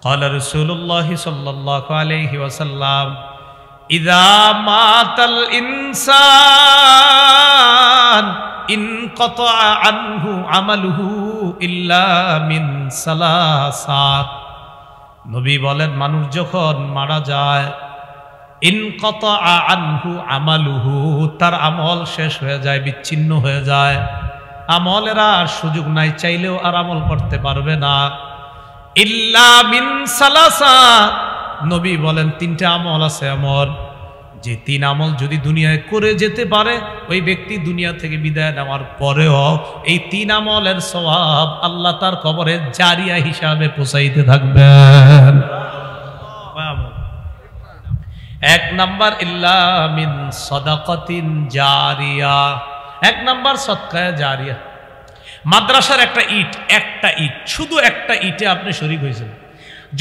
قال رسول الله صلى الله عليه وسلم إذا مات الإنسان انقطع عنه عمله إلا من ثلاثة নবী বলেন মানুষ যখন মারা যায় ইনকাতা আনহু আমালুহু তার আমল শেষ হয়ে যায়, বিচ্ছিন্ন হয়ে যায়, আমলের আর সুযোগ নাই, চাইলেও আর আমল করতে পারবে না। ইল্লা মিন সালাসা নবী বলেন তিনটা আমল আছে এমন যে তিন আমল যদি দুনিয়ায় করে যেতে পারে ওই ব্যক্তি দুনিয়া থেকে বিদায় নেওয়ার পরেও এই তিন আমলের সওয়াব আল্লাহ তার কবরে জারিয়া হিসাবে পৌঁছাইতে থাকবেন। এক নাম্বার ইল্লা মিন সাদাকাতিন জারিয়া, এক নাম্বার সদকায়ে জারিয়া। মাদ্রাসার একটা ইট শুধু একটা ইটে আপনি শরীক হয়েছেন,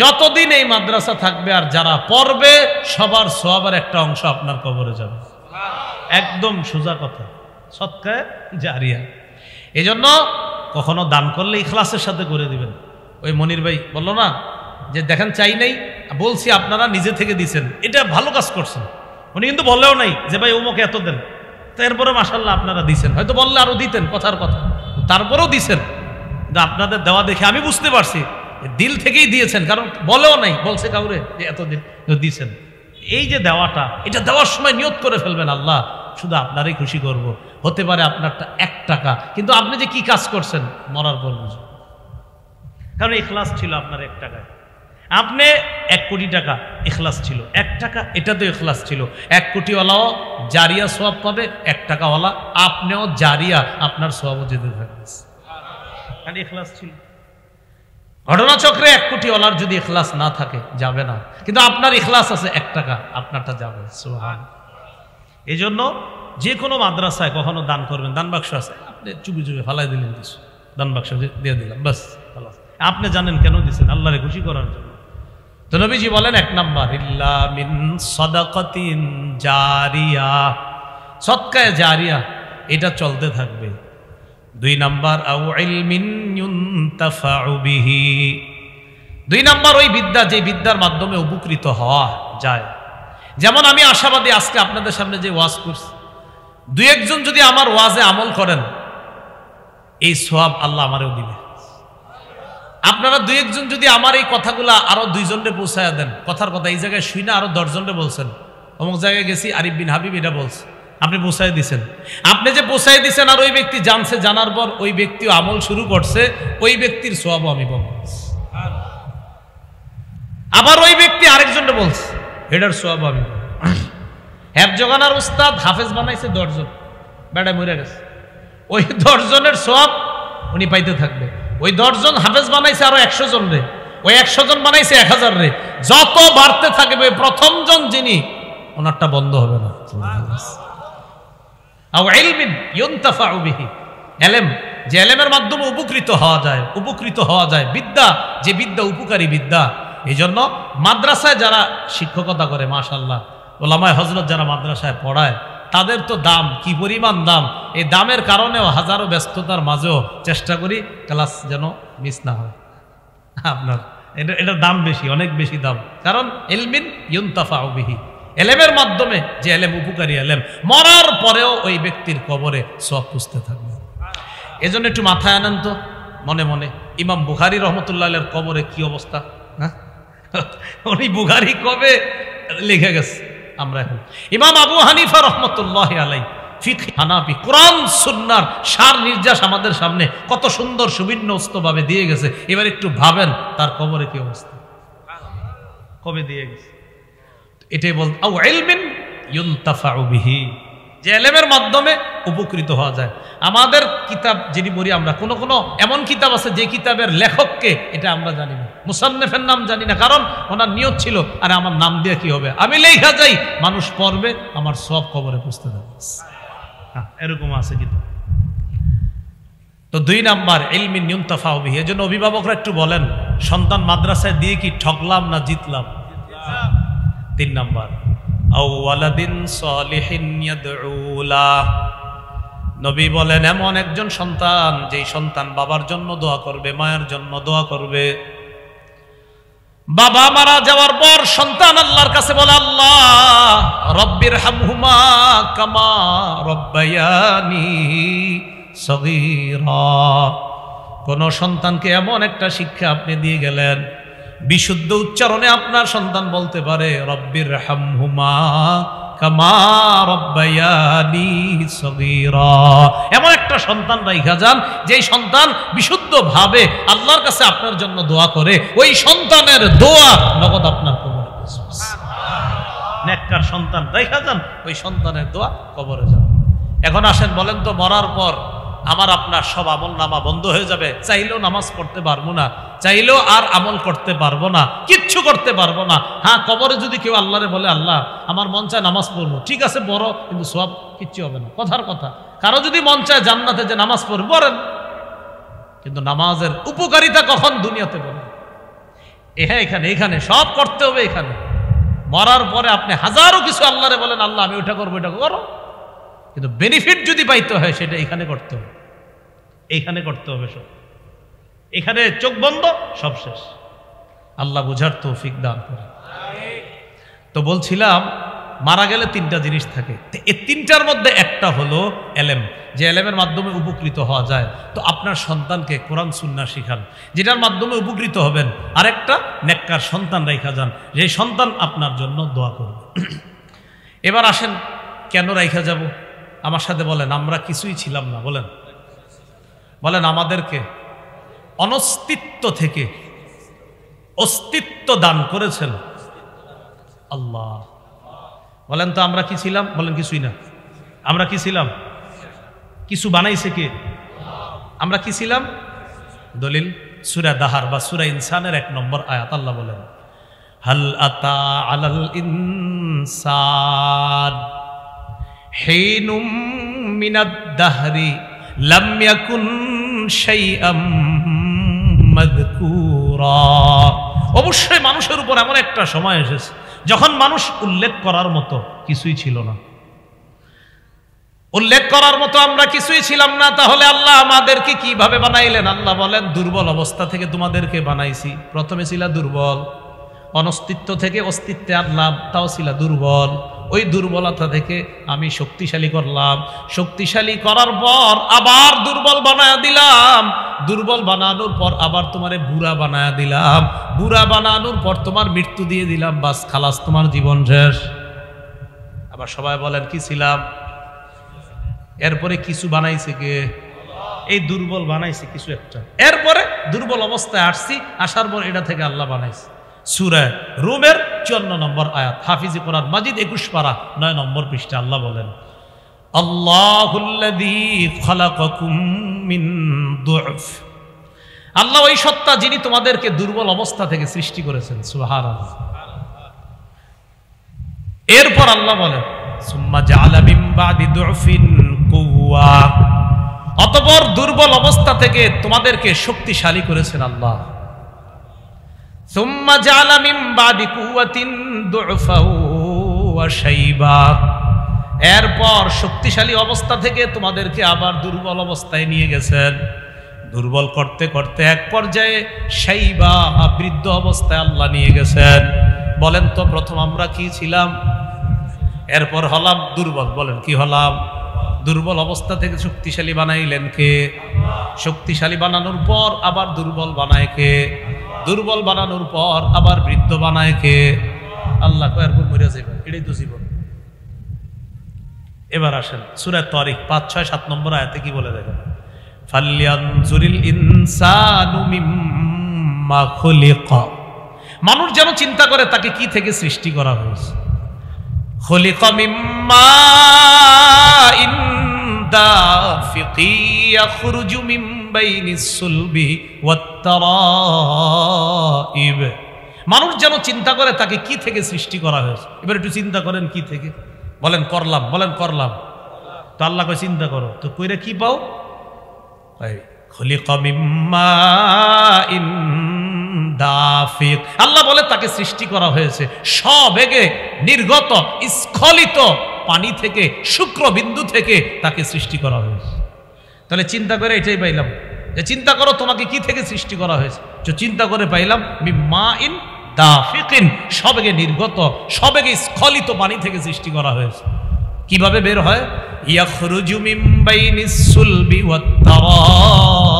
যতদিন এই মাদ্রাসা থাকবে আর যারা পড়বে সবার সওয়াবের একটা অংশ আপনার কবরে যাবে। একদম সোজা কথা, সদকায়ে জারিয়া। এজন্য কখনো দান করলে ইখলাসের সাথে করে দিবেন। ওই মনির ভাই বললো না যে দেখেন চাই নাই, বলছি আপনারা নিজে থেকে দিছেন, এটা ভালো কাজ করছেন। উনি কিন্তু বললেও নাই যে ভাই অমুক এত দেন, তো এরপরে মাশাআল্লাহ আপনারা দিছেন, হয়তো বললে আরো দিতেন, কথার কথা, তারপরেও দিছেন। কিন্তু আপনাদের দেওয়া দেখে আমি বুঝতে পারছি দিল থেকেই দিয়েছেন, কারণ বলেও নাই, বলছে কাউরে যে এতদিন দিয়েছেন। এই যে দেওয়াটা, এটা দেওয়ার সময় নিয়ত করে ফেলবেন আল্লাহ শুধু আপনারই খুশি করব। হতে পারে আপনারটা 1 টাকা, কিন্তু আপনি যে কি কাজ করছেন মরার পর বুঝুন, কারণ ইখলাস ছিল আপনার 1 টাকায়। আপনি 1 কোটি টাকা ইখলাস ছিল, 1 টাকা এটাতে ইখলাস ছিল। 1 কোটিওয়ালাও জারিয়া সওয়াব পাবে, 1 টাকাওয়ালা আপনিও জারিয়া, আপনার সওয়াবও যেতে থাকবে, কারণ ইখলাস ছিল। ঘটনাচক্রে 1 কোটিওয়ালার যদি ইখলাস না থাকে যাবে না, কিন্তু আপনার ইখলাস আছে 1 টাকা, আপনারটা যাবে। সুবহানাল্লাহ। এই জন্য যে কোনো মাদ্রাসায় কখনো দান করবেন, দান বাক্স আছে, আপনি চুপি চুপি ফালাই দিলেন কিছু, দান বাক্স দিয়ে দিলাম, বাস আপনি জানেন কেন দিচ্ছেন, আল্লাহরে খুশি করার জন্য। তো নবীজি বলেন 1 নাম্বার ইল্লা মিন সাদাকাতিন জারিয়া, সদকায়ে জারিয়া, এটা চলতে থাকবে। 2 নাম্বার আউ ইলমিন ইউনতাফাউ বিহি, 2 নাম্বার ওই বিদ্যা যে বিদ্যার মাধ্যমে উপকৃত হওয়া যায়। যেমন আমি আশাবাদী আজকে আপনাদের সামনে যে ওয়াজ করছি, 2-1 জন যদি আমার ওয়াজে আমল করেন এই সওয়াব আল্লাহ আমারও দিবে। আপনারা 2-1 জন যদি আমার এই কথাগুলা আরো 2 জনরে পৌঁছায়া দেন, কথার কথা এই জায়গায় শুই না আরো 10 জনরে বলছেন, অমুক জায়গায় গেছি আরিফ বিন হাবিব এটা বলছে, আপনি পৌঁছায় দিছেন। আপনি যে পৌঁছায় দিছেন আর ওই ব্যক্তি জানছে, জানার পর ওই ব্যক্তিও আমল শুরু করছে, ওই ব্যক্তির সওয়াবও আমি পাবো। আবার ওই ব্যক্তি আরেকজনরে বলছে, এটার সওয়াবও আমি পাবো। হেফজগানার উস্তাদ হাফেজ বানাইছে 10 জন, বেটা মরে গেছে, ওই 10 জনের সওয়াব উনি পাইতে থাকবে। ওই 10 জন হাফেজ বানাইছে আরো 100 জন রে, ওই 100 জন বানাইছে 1000 রে, যত বাড়তে থাকবে প্রথম জন যিনি ওনারটা বন্ধ হবে না। আও ইলমিন ইউনতাফাউ বিহি, ইলম যে ইলমের মাধ্যমে উপকৃত হওয়া যায়, বিদ্যা যে বিদ্যা উপকারী বিদ্যা। এই জন্য মাদ্রাসায় যারা শিক্ষকতা করে মাশাআল্লাহ, ওলামায়ে হযরত যারা মাদ্রাসায় পড়ায় তাদের তো দাম কি পরিমাণ দাম, এই দামের কারণেও হাজারো ব্যস্ততার মাঝেও চেষ্টা করি ক্লাস যেন মিস না হয়। আপনার এটার দাম বেশি, অনেক বেশি দাম, কারণ ইলমিন ইউনতাফাউ বিহি, এলেমের মাধ্যমে যে এলেম উপকারী এলেম, মরার পরেও ওই ব্যক্তির কবরে সওয়াব পুষতে থাকবে। এজন্য একটু মাথায় আনেন তো মনে মনে, ইমাম বুখারী রাহমাতুল্লাহ আলাইহির কবরে কি অবস্থা, হ্যাঁ উনি বুখারী কবে লিখে গেছে, আমরা এখন ইমাম আবু হানিফা রাহমাতুল্লাহ আলাইহি ফিকহ হানাফি, কোরআন সুন্নাহর সার নির্যাস আমাদের সামনে কত সুন্দর সুবিন্যস্তভাবে দিয়ে গেছে। এবার একটু ভাবেন তার কবরে কি অবস্থা, কবে দিয়ে গেছে। এটাই বল আও ইলমিন ইউনতাফাউ বিহি, যে ইলমের মাধ্যমে উপকৃত হওয়া যায়। আমাদের কিতাব যিনি পড়ি আমরা, কোন কোন এমন কিতাব আছে যে কিতাবের লেখককে এটা আমরা জানি না, মুসান্নিফের নাম জানি না, কারণ ওনার নিয়ত ছিল আরে আমার নাম দিয়ে কি হবে, আমি লেখা যাই, মানুষ পড়বে, আমার সব কবরে পুষতে থাকবে। এরকম আছে কিতাব। তো 2 নাম্বার ইলমিন ইউনতাফাউ বিহি। এজন্য অভিভাবকরা একটু বলেন সন্তান মাদ্রাসায় দিয়ে কি ঠকলাম না জিতলাম? 3 নাম্বার আও ওয়ালাদিন সালিহিন ইয়াদউ লা, নবী বলেন এমন একজন সন্তান যেই সন্তান বাবার জন্য দোয়া করবে, মায়ের জন্য দোয়া করবে। বাবা মারা যাওয়ার পর সন্তান আল্লাহর কাছে বলে, আল্লাহ রব্বির হামহুমা কামা রব্বায়ানি সগীরা। কোন সন্তানকে এমন একটা শিক্ষা আপনি দিয়ে গেলেন, বিশুদ্ধ উচ্চারণে আপনার সন্তান বলতে পারে রব্বির হামহুমা কামা রব্বায়ানি সগীরা। এমন একটা সন্তান রাইখা যান, যেই সন্তান বিশুদ্ধ ভাবে আল্লাহর কাছে আপনার জন্য দোয়া করে, ওই সন্তানের দোয়া নগদ আপনার কবরে। নেককার সন্তান রাইখা যান, ওই সন্তানের দোয়া কবরে যাবে। এখন আসেন, বলেন তো, মরার পর আমার আপনার সব আমল নামা বন্ধ হয়ে যাবে, চাইলেও নামাজ পড়তে পারবো না, চাইলেও আর আমল করতে পারবো না, কিচ্ছু করতে পারবো না। হ্যাঁ, কবরে যদি কেউ আল্লাহরে বলে, আল্লাহ আমার মন চায় নামাজ পড়বো, ঠিক আছে বড়, কিন্তু সব কিচ্ছু হবে না, কথার কথা। কারো যদি মন চায় জান্নাতে যে নামাজ পড়বো, পড়েন, কিন্তু নামাজের উপকারিতা কখন দুনিয়াতে বলেন? হ্যাঁ, এখানে সব করতে হবে। এখানে মরার পরে আপনি হাজারো কিছু আল্লাহরে বলেন, আল্লাহ আমি ওইটা করবো, এটা করো, কিন্তু বেনিফিট যদি পাইতে হয় সেটা এখানে করতে হবে, এইখানে করতে হবে সব। এখানে চোখ বন্ধ, সব শেষ। আল্লাহ বুঝার তৌফিক দান করে। তো বলছিলাম, মারা গেলে তিনটা জিনিস থাকে, এই তিনটার মধ্যে একটা হলো এলেম, যে এলেমের মাধ্যমে উপকৃত হওয়া যায়। তো আপনার সন্তানকে কোরআন সুন্নাহ শিখান, যেটার মাধ্যমে উপকৃত হবেন। আরেকটা, নেককার সন্তান রাইখা যান, যে সন্তান আপনার জন্য দোয়া করবে। এবার আসেন, কেন রাইখা যাব? আমার সাথে বলেন, আমরা কিছুই ছিলাম না। বলেন, আমাদেরকে অনস্তিত্ব থেকে অস্তিত্ব দান করেছেন আল্লাহ। বলেন তো, আমরা কি ছিলাম? বলেন, কিছুই না। আমরা কি ছিলাম? কিছু বানাইছে কে? আমরা কি ছিলাম? দলিল সূরা দাহার বা সূরা ইনসানের 1 নম্বর আয়াত, আল্লাহ বলেন, হাল আতা আলাল ইনসান হিনুম মিনাদ দাহরি লাম ইয়াকুন শাইআম মাযকুরা। অবশ্যই মানুষের উপর এমন একটা সময় এসেছে যখন মানুষ উল্লেখ করার মতো কিছুই ছিল না। উল্লেখ করার মতো আমরা কিছুই ছিলাম না। তাহলে আল্লাহ আমাদেরকে কিভাবে বানাইলেন? আল্লাহ বলেন, দুর্বল অবস্থা থেকে তোমাদেরকে বানাইছি। প্রথমে ছিল দুর্বল, অনস্তিত্ব থেকে অস্তিত্বে আনলাম, তাও ছিল দুর্বল। ওই দুর্বলতা থেকে আমি শক্তিশালী করলাম, শক্তিশালী করার পর আবার দুর্বল বানায়া দিলাম, দুর্বল বানানোর পর আবার তোমারে বুড়া বানায়া দিলাম, বুড়া বানানোর পর তোমার মৃত্যু দিয়ে দিলাম, বাস খালাস, তোমার জীবন শেষ। আবার সবাই বলেন, কি ছিলাম? এরপরে কিছু বানাইছে কে? এই দুর্বল বানাইছে কিছু একটা। এরপরে দুর্বল অবস্থায় আসছি, আসার পর এটা থেকে আল্লাহ বানাইছে। সূরা রুমের 54 নম্বর আয়াত, হাফিজি কোরআন মাজিদ 21 পারা 9 নম্বর পৃষ্ঠা, আল্লাহ বলেন, আল্লাহুল্লাযী খালাকাকুম মিন দু'ফ। আল্লাহ ওই সত্তা যিনি তোমাদেরকে দুর্বল অবস্থা থেকে সৃষ্টি করেছেন। সুবহানাল্লাহ। এরপর আল্লাহ বলেন, সুম্মা জাআলা মিন বাদি দু'ফিন কুওয়া। অতঃপর দুর্বল অবস্থা থেকে তোমাদেরকে শক্তিশালী করেছেন আল্লাহ। সুম্মা জাআলা মিন বাদি কুওয়াতিন দু'ফা ওয়া শাইবা। এরপর শক্তিশালী অবস্থা থেকে তোমাদেরকে আবার দুর্বল অবস্থায় নিয়ে গেছেন। দুর্বল করতে করতে এক পর্যায়ে শাইবা, বৃদ্ধ অবস্থায় আল্লাহ নিয়ে গেছেন। বলেন তো, প্রথম আমরা কি ছিলাম? এরপর হলাম দুর্বল। বলেন, কি হলাম? দুর্বল অবস্থা থেকে শক্তিশালী বানাইলেন কে? শক্তিশালী বানানোর পর আবার দুর্বল বানায় কে? দুর্বল বানানোর পর আবার বৃদ্ধ বানায় কে? আল্লাহ। এরপর মরে যাবে, এটাই তো জীবন। এবার আসেন সূরা তারিক 5, 6, 7 নম্বর আয়াতে কি বলে দেখেন, ফালয়ানজুরিল ইনসানু মিম্মা খুলিকা। মানুষ যেন চিন্তা করে তাকে কি থেকে সৃষ্টি করা হয়েছে। খুলিকা মিম্মা ইন দাফিকি ইয়াখরুজু মিন বাইনিস সুলবি ওয়াত তারাইব। মানুষ যেন চিন্তা করে তাকে কি থেকে সৃষ্টি করা হয়েছে। এবার একটু চিন্তা করেন, কি থেকে? বলেন, করলাম। বলেন, করলাম। তো আল্লাহ কয় চিন্তা করো, তো কইরা কি পাও? খুলিকা মিম্মা ইন দাফিক। আল্লাহ বলে তাকে সৃষ্টি করা হয়েছে সবেগে নির্গত স্খলিত পানি থেকে, শুক্রবিন্দু থেকে তাকে সৃষ্টি করা হয়েছে। তাহলে চিন্তা করে এটাই পাইলাম যে চিন্তা করো তোমাকে কি থেকে সৃষ্টি করা হয়েছে। তো চিন্তা করে পাইলাম মিম্মা ইন দাফিকিন, সবেগে নির্গত, সবেগে স্খলিত পানি থেকে সৃষ্টি করা হয়েছে। কিভাবে বের হয়? ইয়াখরুজু মিন বাইনিস সুলবি ওয়াত তারাইব,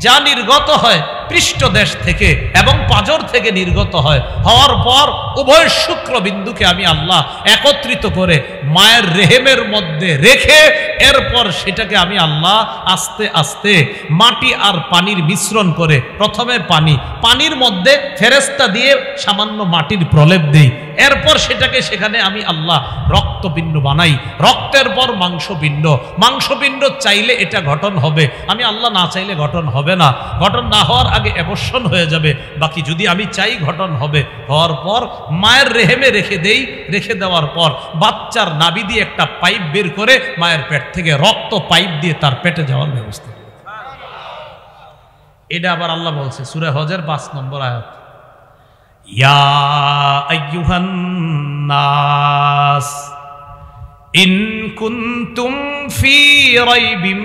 যা নির্গত হয় পৃষ্ঠদেশ থেকে এবং পাঁজর থেকে নির্গত হয়, হওয়ার পর উভয় শুক্রবিন্দুকে আমি আল্লাহ একত্রিত করে মায়ের রেহেমের মধ্যে রেখে এরপর সেটাকে আমি আল্লাহ আস্তে আস্তে মাটি আর পানির মিশ্রণ করে, প্রথমে পানির মধ্যে ফেরেশতা দিয়ে সামান্য মাটির প্রলেপ দেই, এরপর সেটাকে সেখানে আমি আল্লাহ রক্তপিণ্ড বানাই, রক্তের পর মাংসপিণ্ড, মাংসপিণ্ড চাইলে এটা গঠন হবে, আমি আল্লাহ না চাইলে গঠন হবে না, গঠন না হওয়ার আগে অ্যাবর্শন হয়ে যাবে, বাকি যদি আমি চাই গঠন হবে। হওয়ার পর মায়ের রেহেমে রেখে দেই, রেখে দেওয়ার পর বাচ্চার নাভি দিয়ে একটা পাইপ বের করে মায়ের পেট থেকে রক্ত পাইপ দিয়ে তার পেটে যাওয়ার ব্যবস্থা। এটা আবার আল্লাহ বলছে সূরা হজের 5 নম্বর আয়াত, ইয়া আইয়ুহান নাস ইন কুনতুম ফি রাইবিম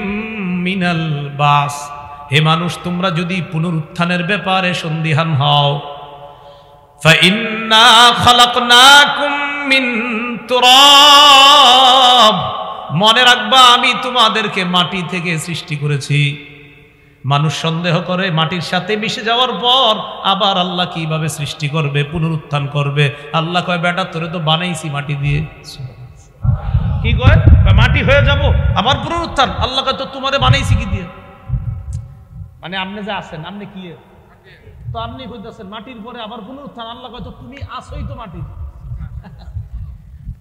মিনাল বাস, হে মানুষ তোমরা যদি পুনরুত্থানের ব্যাপারে সন্দিহান হও, ফাইন্না খালাকনাকুম মিন তুরাব, মনে রাখবা আমি তোমাদেরকে মাটি থেকে সৃষ্টি করেছি। মানুষ সন্দেহ করে মাটির সাথে মিশে যাওয়ার পর আবার আল্লাহ কিভাবে সৃষ্টি করবে, পুনরুত্থান করবে। আল্লাহ কয় বেটা তোরে তো বানাইছি মাটি দিয়ে। কি কয়? মাটি হয়ে যাব আবার পুনরুত্থান। আল্লাহ কয় তো তোমারে বানাইছি কি দিয়ে? মানে আপনি যে আছেন আপনি কি তো আপনি কইতেছেন মাটির পরে আবার পুনরুত্থান। আল্লাহ কয় তো তুমি আসোই তো মাটি,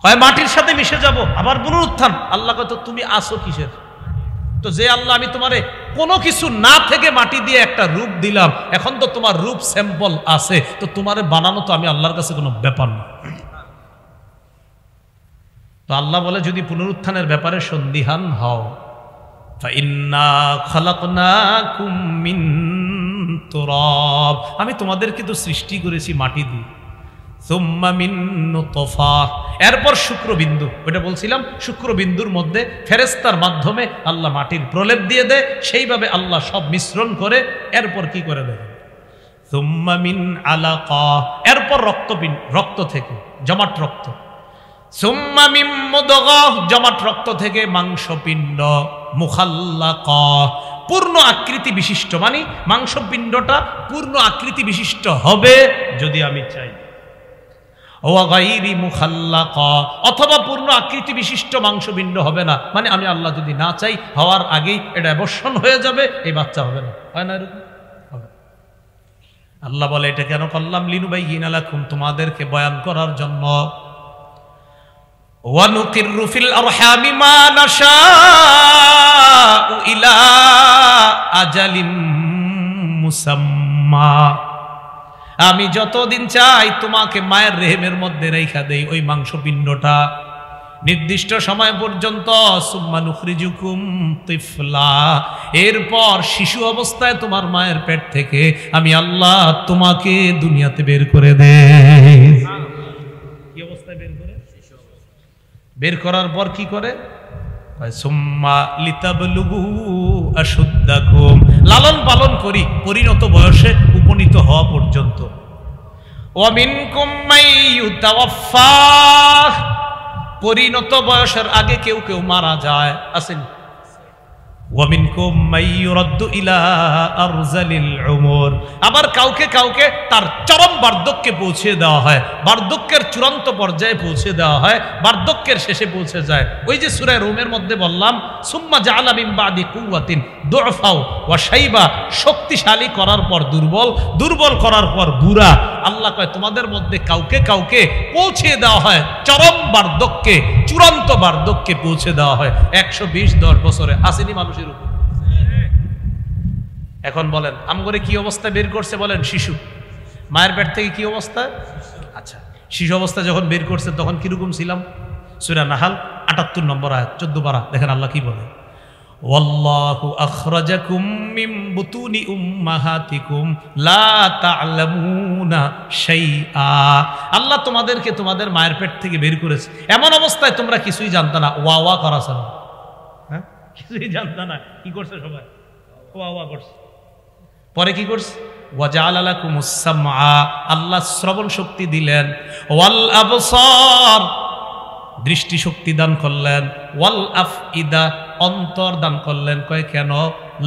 কয় মাটির সাথে মিশে যাব আবার পুনরুত্থান। আল্লাহ কয় তো তুমি আসো কিসের? তো যে আল্লাহ আমি তোমারে কোনো কিছু না থেকে মাটি দিয়ে একটা রূপ দিলাম, এখন তো তোমার রূপ স্যাম্পল আছে, তো তোমারে বানানো তো আমি আল্লাহর কাছে কোনো ব্যাপার না। তো আল্লাহ বলে যদি পুনরুত্থানের ব্যাপারে সন্দিহান হও, ফাইন্না খালাকনাকুম মিন তুরাব, আমি তোমাদেরকে তো সৃষ্টি করেছি মাটি দিয়ে, সুম্মা মিন নুতফা, এরপর শুক্রবিন্দু, ওটা বলছিলাম শুক্রবিন্দুর মধ্যে ফেরেশতার মাধ্যমে আল্লাহ মাটির প্রলেপ দিয়ে দেয়, সেইভাবে আল্লাহ সব মিশ্রণ করে এরপর কি করে দেয়, সুম্মা মিন আলাকা, এরপর রক্ত থেকে জমাট রক্ত, সুম্মা মিন মুদগাহ, জমাট রক্ত থেকে মাংসপিণ্ড, মুখাল্লাকা, পূর্ণ আকৃতি বিশিষ্ট, মানে মাংসপিণ্ডটা পূর্ণ আকৃতি বিশিষ্ট হবে যদি আমি চাই, অথবা পূর্ণ আকৃতি বিশিষ্ট মাংসপিণ্ড হবে না, মানে আমি আল্লাহ যদি না চাই হওয়ার আগেই এটা অবসান হয়ে যাবে, এই বাচ্চা হবে না, হয় না এরকম হবে। আল্লাহ বলে এটা কেন করলাম, লিনুবাইয়িনা লাকুম, তোমাদেরকে বয়ান করার জন্য, ওয়ানুকিররু ফিল আরহামি মা নাশাউ ইলা আজালিম মুসাম্মা, আমি যতদিন চাই তোমাকে মায়ের রেহেমের মধ্যে রেখা দেই ওই মাংসপিণ্ডটা নির্দিষ্ট সময় পর্যন্ত, সুম্মা নুখরিজুকুম তিফলা, এরপর শিশু অবস্থায় তোমার মায়ের পেট থেকে আমি আল্লাহ তোমাকে দুনিয়াতে বের করে দেই। কি অবস্থায় বের করে? বের করার পর কি করে? সুম্মা লিতাবলুগু আশুদ্দাকুম, লালন পালন করি পরিণত বয়সে উপনীত হওয়া পর্যন্ত। ওয়া মিনকুম মাইয়ুতাওয়াফফা, পরিণত বয়সের আগে কেউ কেউ মারা যায়, আছেন। ওয়া মিনকুম মাইয়ুরাদ্দু ইলা আরজালিল উমর, আবার কাউকে কাউকে তার চরম বার্ধক্যে পৌঁছে দেওয়া হয়, বার্ধক্যের চূড়ান্ত পর্যায়ে পৌঁছে দেওয়া হয়, বার্ধক্যের শেষে পৌঁছে যায়। ওই যে সূরা রুমের মধ্যে বললাম, সুম্মা জাআলা মিন বাদি কুওয়াতিন দুআফা ওয়া শাইবা, শক্তিশালী করার পর দুর্বল, দুর্বল করার পর বুড়া। আল্লাহ কয় তোমাদের মধ্যে কাউকে কাউকে পৌঁছে দেওয়া হয় চরম বার্ধক্যে, চূড়ান্ত বার্ধক্যে পৌঁছে দেওয়া হয়। 120-10 বছরে আসেনি মানুষের উপর। এখন বলেন আমগরে কি অবস্থা বের করছে বলেন? শিশু মায়ের পেট থেকে কি অবস্থা? আচ্ছা, শিশু অবস্থা যখন বের করছে তখন কিরকম ছিলাম? সূরা নাহাল 78 নম্বর আয়াত 14 পারা, দেখেন আল্লাহ কি বলে, ওয়াল্লাহু আখরাজাকুম মিন বুতুনি উম্মাহাতিকুম লা তা'লামুনা শাইআ, আল্লাহ তোমাদেরকে তোমাদের মায়ের পেট থেকে বের করেছে এমন অবস্থায় তোমরা কিছুই জানতা না। ওয়া ওয়া করা ছাড়া, হ্যাঁ কিছুই জানতা না। কি করছে সবাই? ওয়া ওয়া করছে। পরে কি করছে? ওয়াজআলা লাকুমুস সামআ, আল্লাহ শ্রবণ শক্তি দিলেন, ওয়াল আবসার, দৃষ্টি শক্তি দান করলেন, ওয়াল আফইদা, অন্তর দান করলেন। কয় কেন?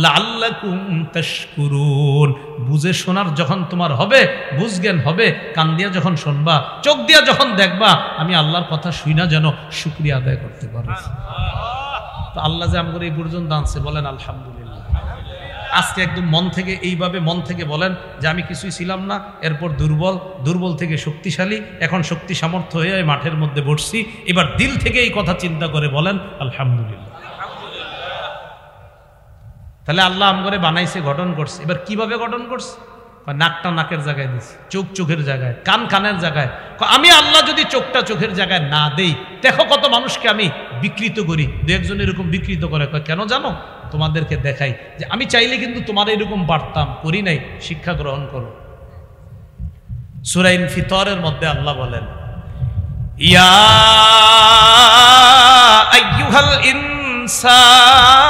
লাআল্লাকুম তাশকুরুন, বুঝে শোনার যখন তোমার হবে, বুঝজ্ঞান হবে, কান দিয়া যখন শুনবা, চোখ দিয়া যখন দেখবা, আমি আল্লাহর কথা শুইনা যেন শুকরিয়া আদায় করতে পারো। তো আল্লাহ যে আমাদের এই পর্যন্ত আনছে, বলেন আলহামদুলিল্লাহ। আজকে একদম মন থেকে, এইভাবে মন থেকে বলেন যে আমি কিছুই ছিলাম না, এরপর দুর্বল, দুর্বল থেকে শক্তিশালী, এখন শক্তি সামর্থ্য হয়ে মাঠের মধ্যে বসছি। এবার দিল থেকে এই কথা চিন্তা করে বলেন আলহামদুলিল্লাহ। তাহলে আল্লাহ আমগরে বানাইছে, গঠন করছে। এবার কিভাবে গঠন করছে? নাকটা নাকের জায়গায় দিছে, চোখ চোখের জায়গায়, কান কানের জায়গায়। আমি আল্লাহ যদি চোখটা চোখের জায়গায় না দেই, দেখো কত মানুষকে আমি বিকৃত করি। দু একজন এরকম বিকৃত করে। কেন জানো? তোমাদেরকে দেখাই যে আমি চাইলে কিন্তু তোমার এরকম পারতাম, করি নাই, শিক্ষা গ্রহণ করো। সূরা ইনফিতরের মধ্যে আল্লাহ বলেন, ইয়া আইয়ুহাল ইনসান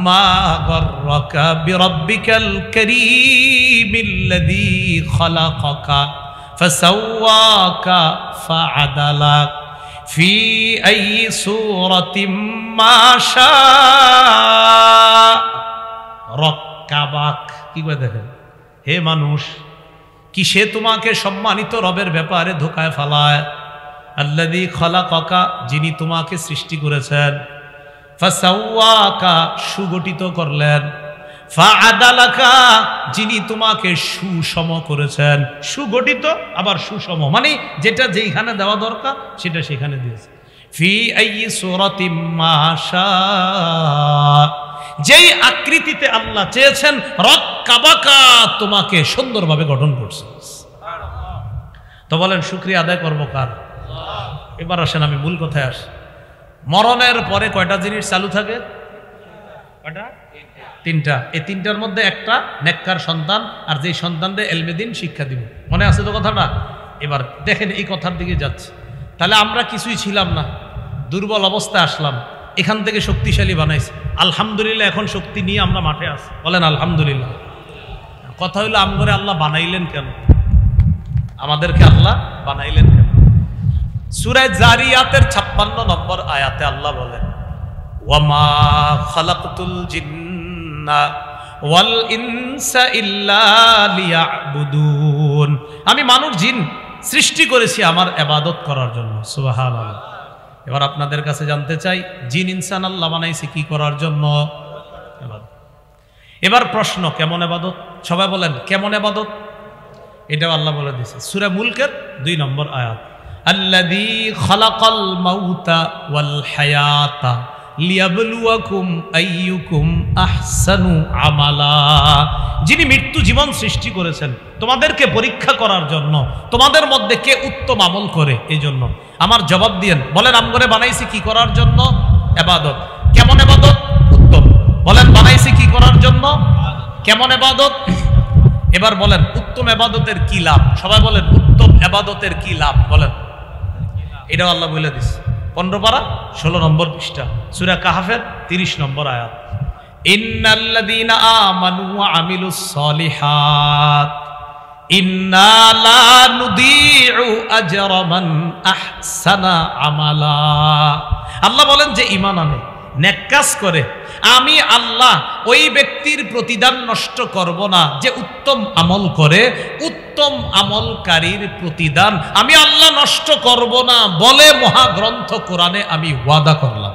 মা গররাকা বিরাব্বিকাল কারীমিল্লাযী খালাকাকা ফাসাওয়াকা ফাআদালাক ফি আইয়ি সূরাতিম মা শাআ রাক্কাবাক। কি করে দেখেন? হে মানুষ, কি সে তোমাকে সম্মানিত রবের ব্যাপারে ধোকায় ফেলায়? আল্লাযী খালাকাকা, যিনি তোমাকে সৃষ্টি করেছেন, ফাসাওয়াকা, সুগঠিত করলেন, ফাআদালাকা, যিনি তোমাকে সুষম করেছেন। সুগঠিত আবার সুষম, মানে যেটা যেখানে দেওয়া দরকার সেটা সেখানে দিয়েছে। ফি আইয়ি সূরাতিম মা শাআ, যেই আকৃতিতে আল্লাহ চেয়েছেন, রাক্কাবাকা, তোমাকে সুন্দরভাবে গঠন করছেন। তো বলেন শুকরিয়া আদায় করবো কার? এবার আসেন আমি মূল কথায় আসি। মরণের পরে কয়টা জিনিস চালু থাকে? কয়টা? তিনটা। এই তিনটার মধ্যে একটা নেককার সন্তান, আর যেই সন্তানদের এলমে দ্বীন শিক্ষা দিব। মনে আছে তো কথাটা? এবার দেখেন এই কথার দিকে যাচ্ছে। তাহলে আমরা কিছুই ছিলাম না, দুর্বল অবস্থায় আসলাম, এখান থেকে শক্তিশালী বানাইছে। আলহামদুলিল্লাহ, এখন শক্তি নিয়ে আমরা মাঠে আছি। বলেন আলহামদুলিল্লাহ। কথা হইলো আমগরে আল্লাহ বানাইলেন কেন? আমাদেরকে আল্লাহ বানাইলেন কেন? সূরা জারিয়াতের 56 নম্বর আয়াতে আল্লাহ বলেন, ওয়ামা খালাকতুল জিন্না ওয়াল ইনসা ইল্লা লিয়াবুদুন, আমি মানুষ জিন সৃষ্টি করেছি আমার ইবাদত করার জন্য। সুবহানাল্লাহ। এবার আপনাদের কাছে জানতে চাই, জিন ইনসান আল্লাহ বানাইছে কি করার জন্য? এবার প্রশ্ন, কেমন ইবাদত? সবাই বলেন কেমন ইবাদত? এটাও আল্লাহ বলে দিয়েছে সূরা মুলকের 2 নম্বর আয়াত, আল্লাযী খালাকাল মাউতা ওয়াল হায়াতা লিয়াবলুয়াকুম আইয়ুকুম আহসানু আমালা, যিনি মৃত্যু জীবন সৃষ্টি করেছেন তোমাদেরকে পরীক্ষা করার জন্য, তোমাদের মধ্যে কে উত্তম আমল করে। এই জন্য আমার জবাব দিয়েন, বলেন আমগরে বানাইছি কি করার জন্য? ইবাদত। কেমন ইবাদত? উত্তম। বলেন বানাইছি কি করার জন্য? কেমন ইবাদত? এবার বলেন উত্তম ইবাদতের কি লাভ? সবাই বলেন উত্তম ইবাদতের কি লাভ? বলেন। এটাও আল্লাহ বলে দিচ্ছে 15 পারা 16 নম্বর পৃষ্ঠা, সূরা কাহফের 30 নম্বর আয়াত, ইন্নাল্লাযীনা আমানু ওয়া আমিলুস সলিহাত ইন্না লা নুদিউ আজরা মান আহসানা আমালা। আল্লাহ বলেন যে ঈমান আনে, নেক কাজ করে, আমি আল্লাহ ওই ব্যক্তির প্রতিদান নষ্ট করব না যে উত্তম আমল করে। উত্তম আমলকারীর প্রতিদান আমি আল্লাহ নষ্ট করব না বলে মহাগ্রন্থ কোরআনে আমি ওয়াদা করলাম।